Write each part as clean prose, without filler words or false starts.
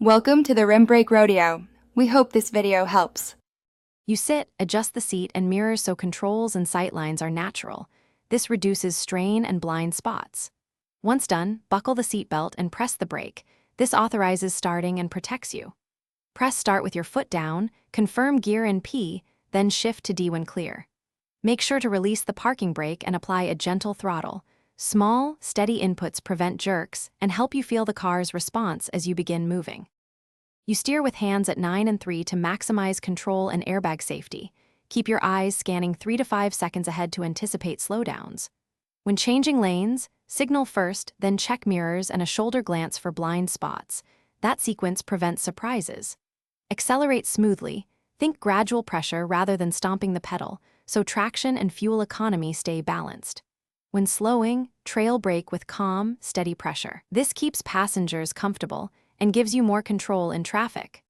Welcome to the Rim Brake Rodeo. We hope this video helps. You sit, adjust the seat and mirrors so controls and sightlines are natural. This reduces strain and blind spots. Once done, buckle the seatbelt and press the brake. This authorizes starting and protects you. Press start with your foot down, confirm gear in P, then shift to D when clear. Make sure to release the parking brake and apply a gentle throttle. Small, steady inputs prevent jerks and help you feel the car's response as you begin moving. You steer with hands at 9 and 3 to maximize control and airbag safety. Keep your eyes scanning 3 to 5 seconds ahead to anticipate slowdowns. When changing lanes, signal first, then check mirrors and a shoulder glance for blind spots. That sequence prevents surprises. Accelerate smoothly. Think gradual pressure rather than stomping the pedal, so traction and fuel economy stay balanced. When slowing, trail brake with calm, steady pressure. This keeps passengers comfortable and gives you more control in traffic.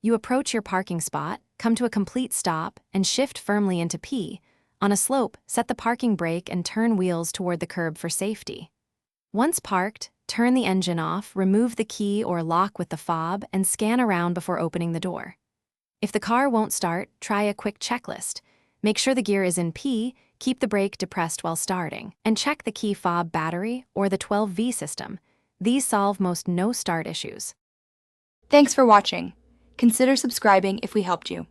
You approach your parking spot, come to a complete stop, and shift firmly into P. On a slope, set the parking brake and turn wheels toward the curb for safety. Once parked, turn the engine off, remove the key or lock with the fob, and scan around before opening the door. If the car won't start, try a quick checklist. Make sure the gear is in P, keep the brake depressed while starting, and check the key fob battery or the 12V system. These solve most no-start issues. Thanks for watching. Consider subscribing if we helped you.